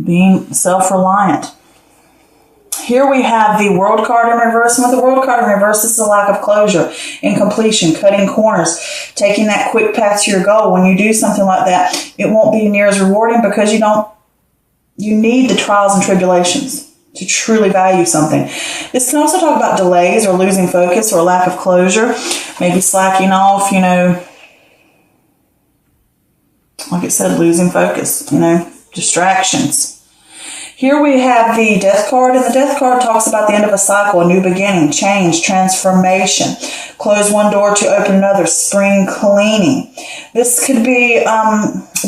being self-reliant. Here we have the World card in reverse. And with the World card in reverse, this is a lack of closure, incompletion, cutting corners, taking that quick path to your goal. When you do something like that, it won't be near as rewarding because you need the trials and tribulations to truly value something. This can also talk about delays or losing focus or lack of closure, maybe slacking off, like it said, losing focus, distractions. Here we have the Death card, and the Death card talks about the end of a cycle, a new beginning, change, transformation. Close one door to open another, spring cleaning. This could be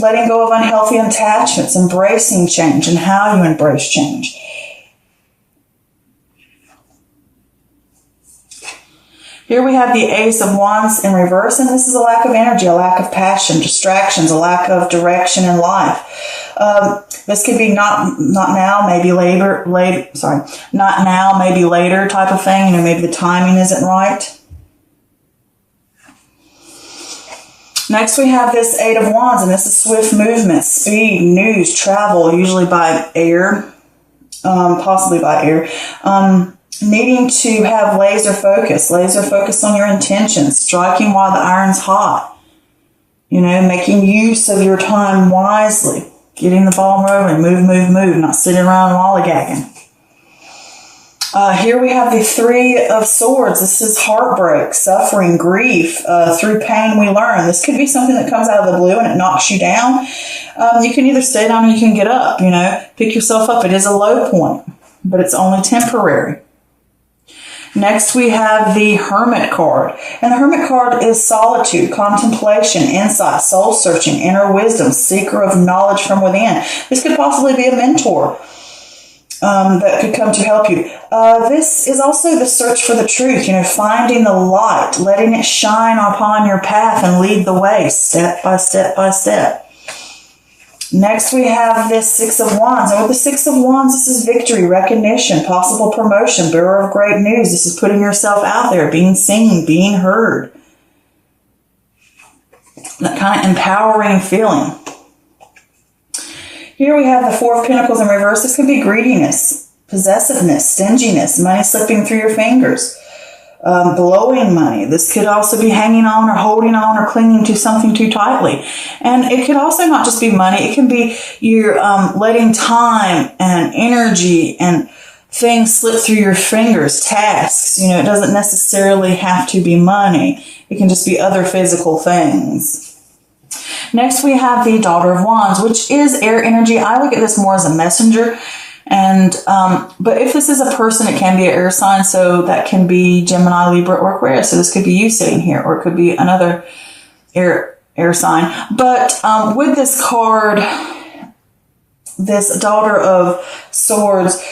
letting go of unhealthy attachments, embracing change, and how you embrace change. Here we have the Ace of Wands in reverse, and this is a lack of energy, a lack of passion, distractions, a lack of direction in life. This could be not now, maybe later, not now, maybe later type of thing. Maybe the timing isn't right. Next we have this Eight of Wands, and this is swift movement, speed, news, travel, usually by air, possibly by air. Needing to have laser focus on your intentions, striking while the iron's hot, making use of your time wisely, getting the ball rolling, move, not sitting around lollygagging. Here we have the Three of Swords. This is heartbreak, suffering, grief. Through pain we learn. This could be something that comes out of the blue and it knocks you down. You can either stay down or you can get up, pick yourself up. It is a low point, but it's only temporary. Next, we have the Hermit card. And the Hermit card is solitude, contemplation, insight, soul-searching, inner wisdom, seeker of knowledge from within. This could possibly be a mentor that could come to help you. This is also the search for the truth, finding the light, letting it shine upon your path and lead the way, step by step by step. Next, we have this Six of Wands. And with the Six of Wands, this is victory, recognition, possible promotion, bearer of great news. This is putting yourself out there, being seen, being heard. That kind of empowering feeling. Here we have the Four of Pentacles in reverse. This could be greediness, possessiveness, stinginess, money slipping through your fingers. Blowing money. This could also be hanging on or holding on or clinging to something too tightly. And it could also not just be money. It can be you're letting time and energy and things slip through your fingers, tasks. It doesn't necessarily have to be money. It can just be other physical things. Next, we have the Daughter of Wands, which is air energy. I look at this more as a messenger. And, but if this is a person, it can be an air sign. So that can be Gemini, Libra, or Aquarius. So this could be you sitting here, or it could be another air sign. But, with this card, this Daughter of Swords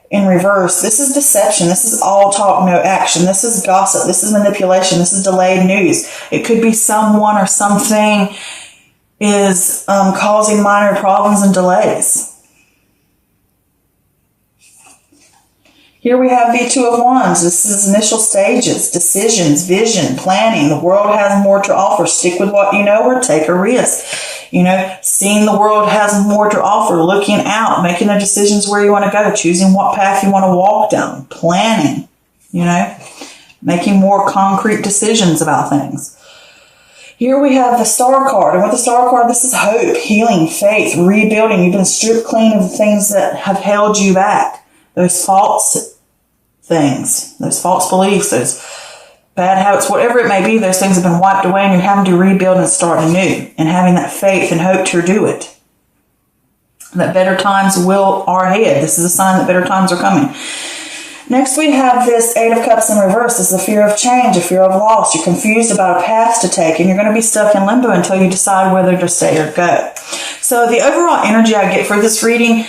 in reverse, this is deception. This is all talk, no action. This is gossip. This is manipulation. This is delayed news. It could be someone or something is, causing minor problems and delays. Here we have the Two of Wands. This is initial stages, decisions, vision, planning. The world has more to offer. Stick with what you know or take a risk. Seeing the world has more to offer, looking out, making the decisions where you want to go, choosing what path you want to walk down, planning, making more concrete decisions about things. Here we have the Star card. And with the Star card, this is hope, healing, faith, rebuilding. You've been stripped clean of the things that have held you back. Those false things, those false beliefs, those bad habits, whatever it may be, those things have been wiped away and you're having to rebuild and start anew and having that faith and hope to do it. That better times are ahead. This is a sign that better times are coming. Next, we have this Eight of Cups in reverse. This is a fear of change, a fear of loss. You're confused about a path to take and you're going to be stuck in limbo until you decide whether to stay or go. So the overall energy I get for this reading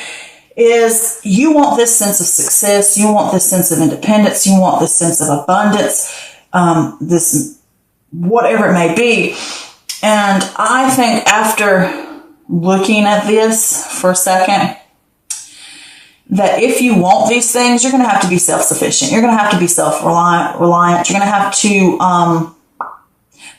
is you want this sense of success, you want this sense of independence, you want this sense of abundance, this whatever it may be. And I think after looking at this for a second, that if you want these things, you're going to have to be self-sufficient. You're going to have to be self-reliant. You're going to have to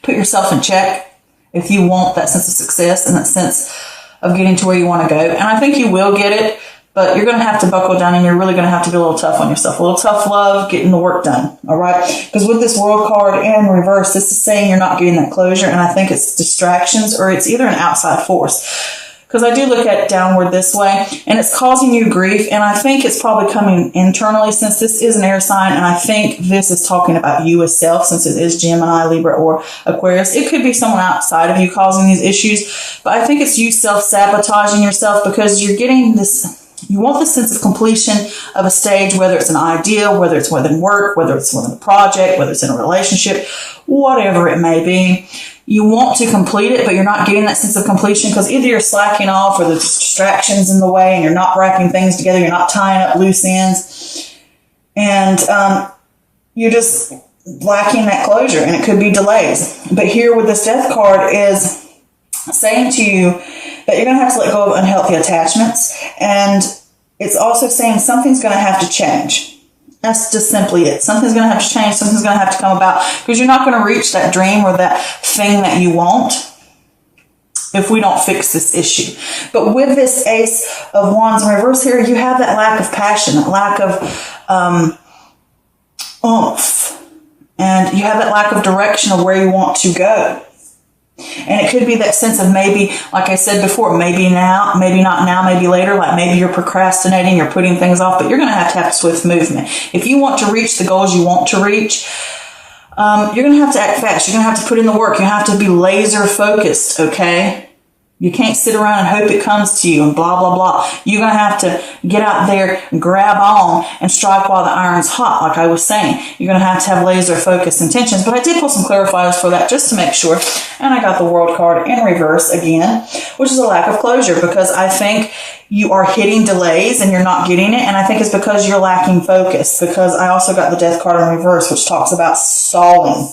put yourself in check if you want that sense of success and that sense of getting to where you want to go. And I think you will get it, but you're going to have to buckle down, and you're really going to have to be a little tough on yourself. A little tough love, getting the work done. All right. Because with this World card in reverse, this is saying you're not getting that closure. And I think it's distractions, or it's either an outside force. Because I do look at it downward this way, and it's causing you grief. And I think it's probably coming internally, since this is an air sign. And I think this is talking about you as self, since it is Gemini, Libra, or Aquarius. It could be someone outside of you causing these issues. But I think it's you self-sabotaging yourself, because you're getting this. You want the sense of completion of a stage, whether it's an idea, whether it's within work, whether it's within a project, whether it's in a relationship, whatever it may be. You want to complete it, but you're not getting that sense of completion because either you're slacking off, or there's distractions in the way, and you're not wrapping things together. You're not tying up loose ends, and you're just lacking that closure, and it could be delays. But here with this Death card is saying to you that you're going to have to let go of unhealthy attachments, and it's also saying something's going to have to change. That's just simply it. Something's going to have to change. Something's going to have to come about, because you're not going to reach that dream or that thing that you want if we don't fix this issue. But with this Ace of Wands in reverse here, you have that lack of passion, that lack of oomph, and you have that lack of direction of where you want to go. And it could be that sense of maybe, like I said before, maybe now, maybe not now, maybe later, like maybe you're procrastinating, you're putting things off, but you're going to have swift movement. If you want to reach the goals you want to reach, you're going to have to act fast. You're going to have to put in the work. You have to be laser focused, okay? You can't sit around and hope it comes to you and blah, blah, blah. You're going to have to get out there, grab on, and strike while the iron's hot, like I was saying. You're going to have laser focused intentions. But I did pull some clarifiers for that just to make sure. And I got the World card in reverse again, which is a lack of closure, because I think you are hitting delays and you're not getting it. And I think it's because you're lacking focus, because I also got the Death card in reverse, which talks about stalling.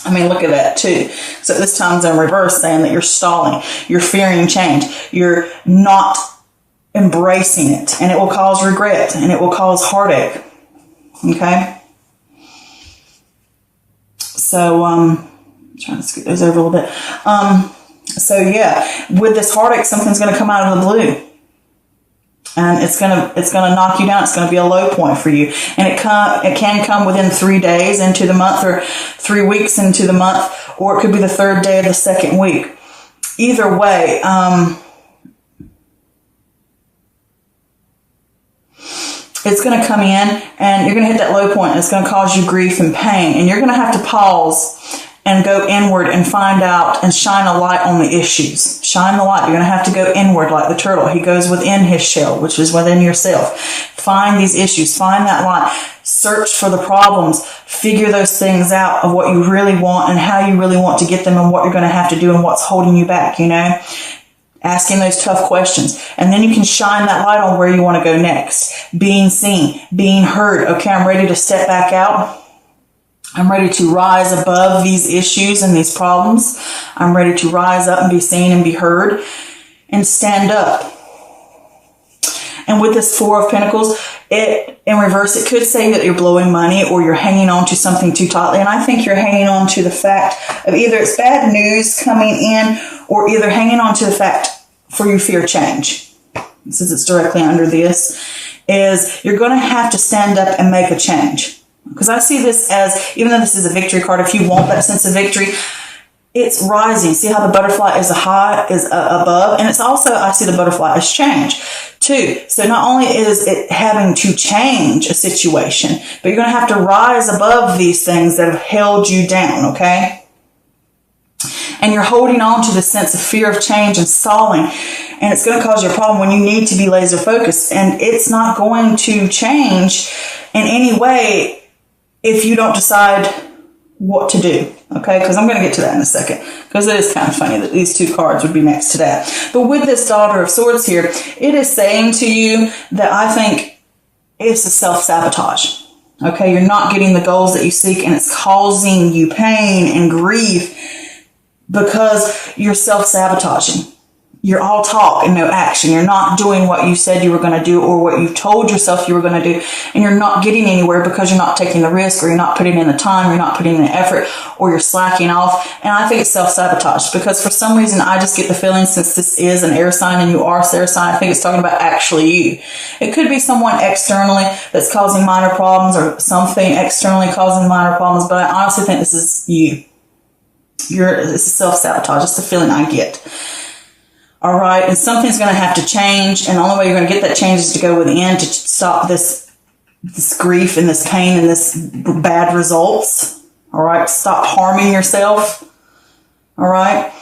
I mean, look at that too. So this time's in reverse, saying that you're stalling, you're fearing change, you're not embracing it, and it will cause regret, and it will cause heartache. Okay? So, trying to scoot those over a little bit. So yeah, with this heartache, something's going to come out of the blue. And it's gonna knock you down. It's gonna be a low point for you, and it can come within 3 days into the month, or 3 weeks into the month, or it could be the third day of the second week. Either way, it's gonna come in, and you're gonna hit that low point, and it's gonna cause you grief and pain, and you're gonna have to pause and go inward and find out and shine a light on the issues. Shine the light. You're going to have to go inward like the turtle. He goes within his shell, which is within yourself. Find these issues. Find that light. Search for the problems. Figure those things out of what you really want and how you really want to get them, and what you're going to have to do and what's holding you back, you know? Asking those tough questions. And then you can shine that light on where you want to go next. Being seen. Being heard. Okay, I'm ready to step back out. I'm ready to rise above these issues and these problems. I'm ready to rise up and be seen and be heard and stand up. And with this Four of Pentacles, in reverse, it could say that you're blowing money, or you're hanging on to something too tightly. And I think you're hanging on to the fact of either it's bad news coming in, or either hanging on to the fact for you fear change. Since it's directly under this, is you're going to have to stand up and make a change. Because I see this as, even though this is a victory card, if you want that sense of victory, it's rising. See how the butterfly is above? And it's also, I see the butterfly as change too. So not only is it having to change a situation, but you're going to have to rise above these things that have held you down, okay? And you're holding on to the sense of fear of change and stalling. And it's going to cause you a problem when you need to be laser focused. And it's not going to change in any way if you don't decide what to do, okay? Because I'm going to get to that in a second, because it is kind of funny that these two cards would be next to that. But with this Daughter of Swords here, it is saying to you that I think it's a self-sabotage, okay? You're not getting the goals that you seek, and it's causing you pain and grief because you're self-sabotaging. you're all talk and no action. You're not doing what you said you were going to do or what you told yourself you were going to do. And you're not getting anywhere because you're not taking the risk, or you're not putting in the time, you're not putting in the effort, or you're slacking off. And I think it's self-sabotage, because for some reason I just get the feeling, since this is an air sign and you are a air sign, I think it's talking about actually you. It could be someone externally that's causing minor problems, or something externally causing minor problems, but I honestly think this is you. This is self-sabotage. It's the feeling I get. All right. And something's going to have to change. And the only way you're going to get that change is to go within, to stop this grief and this pain and this bad results. All right. Stop harming yourself. All right.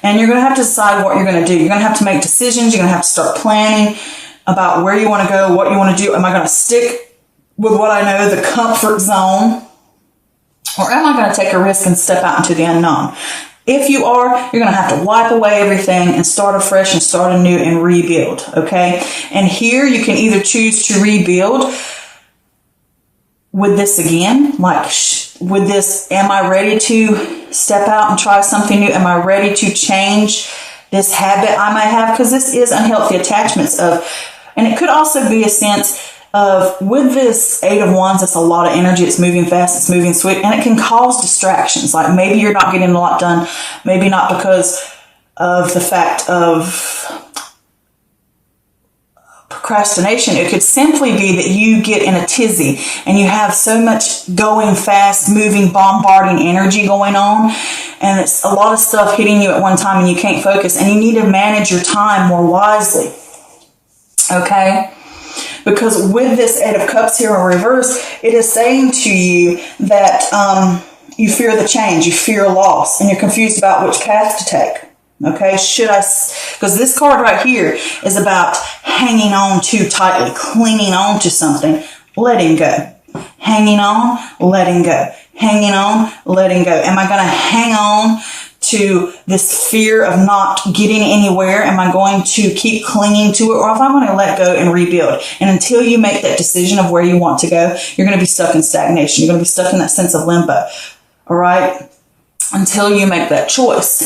And you're going to have to decide what you're going to do. You're going to have to make decisions. You're going to have to start planning about where you want to go, what you want to do. Am I going to stick with what I know, the comfort zone? Or am I going to take a risk and step out into the unknown? If you are, you're going to have to wipe away everything and start afresh and start anew and rebuild, okay? And here you can either choose to rebuild with this again, like with this, am I ready to step out and try something new? Am I ready to change this habit I might have? Because this is unhealthy attachments and it could also be a sense of, with this 8 of Wands, it's a lot of energy. It's moving fast. It's moving swift, and it can cause distractions. Like maybe you're not getting a lot done. Maybe not because of the fact of procrastination. It could simply be that you get in a tizzy and you have so much going fast, moving, bombarding energy going on, and it's a lot of stuff hitting you at one time and you can't focus, and you need to manage your time more wisely. Okay? Because with this 8 of Cups here in reverse, it is saying to you that you fear the change, you fear loss, and you're confused about which path to take. Okay, because this card right here is about hanging on too tightly, clinging on to something, letting go. Hanging on, letting go. Hanging on, letting go. Am I going to hang on to this fear of not getting anywhere? Am I going to keep clinging to it? Or if I'm going to let go and rebuild? And until you make that decision of where you want to go, you're going to be stuck in stagnation. You're going to be stuck in that sense of limbo. All right? Until you make that choice.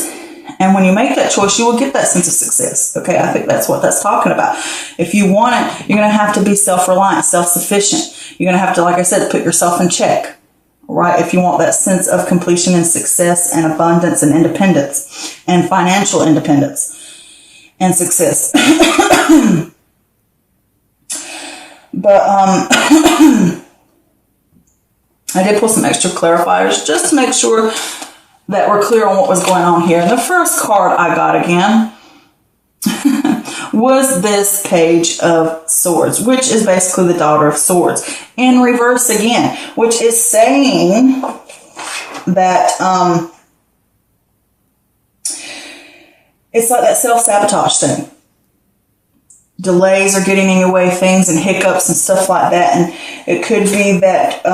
And when you make that choice, you will get that sense of success. Okay? I think that's what that's talking about. If you want it, you're going to have to be self-reliant, self-sufficient. You're going to have to, like I said, put yourself in check. Right? If you want that sense of completion and success and abundance and independence and financial independence and success. But I did pull some extra clarifiers just to make sure that we're clear on what was going on here. And the first card I got again was this Page of Swords, which is basically the Daughter of Swords in reverse again, which is saying that it's like that self-sabotage thing. Delays are getting in your way, things and hiccups and stuff like that. And it could be that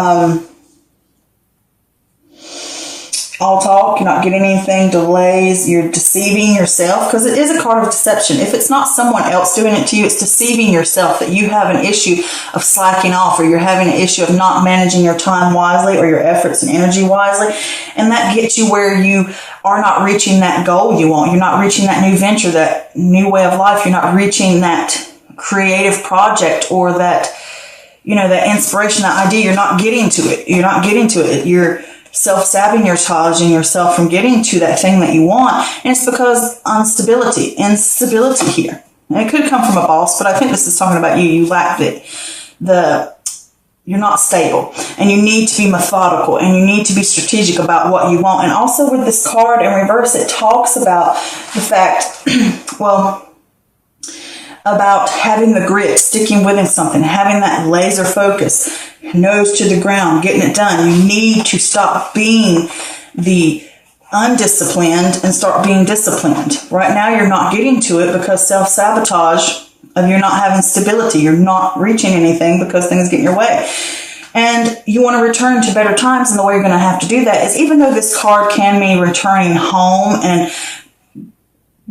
all talk, you're not getting anything, delays, you're deceiving yourself, because it is a card of deception. If it's not someone else doing it to you, it's deceiving yourself that you have an issue of slacking off, or you're having an issue of not managing your time wisely or your efforts and energy wisely. And that gets you where you are not reaching that goal you want. You're not reaching that new venture, that new way of life. You're not reaching that creative project or that, that inspiration, that idea. You're not getting to it. You're not getting to it. You're self-sabotaging yourself from getting to that thing that you want. And it's because instability here. And it could come from a boss, but I think this is talking about you. You lack it. You're not stable, and you need to be methodical, and you need to be strategic about what you want. And also with this card in reverse, it talks about the fact, about having the grit, sticking within something, having that laser focus, nose to the ground, getting it done. You need to stop being the undisciplined and start being disciplined. Right now, you're not getting to it because self-sabotage of you're not having stability. You're not reaching anything because things get in your way. And you want to return to better times, and the way you're going to have to do that is, even though this card can mean returning home and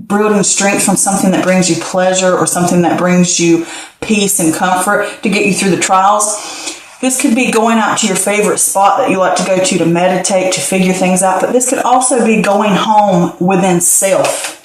building strength from something that brings you pleasure or something that brings you peace and comfort to get you through the trials, This could be going out to your favorite spot that you like to go to meditate, to figure things out. But this could also be going home within self.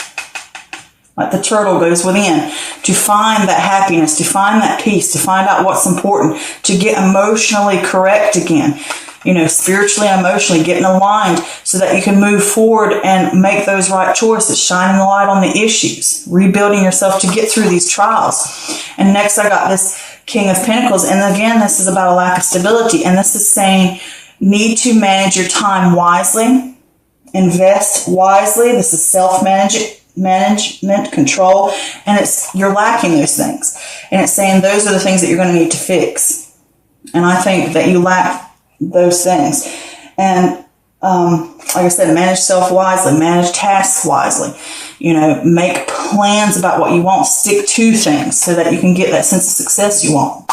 Like the turtle goes within to find that happiness, to find that peace, to find out what's important, to get emotionally correct again. You know, spiritually and emotionally getting aligned so that you can move forward and make those right choices, shining the light on the issues, rebuilding yourself to get through these trials. And next I got this King of Pentacles. And again, this is about a lack of stability. And this is saying, need to manage your time wisely, invest wisely. This is self-management, control, and you're lacking those things. And it's saying those are the things that you're going to need to fix. And I think that you lack those things. And like I said, manage self wisely, manage tasks wisely. You know, make plans about what you want, stick to things so that you can get that sense of success you want.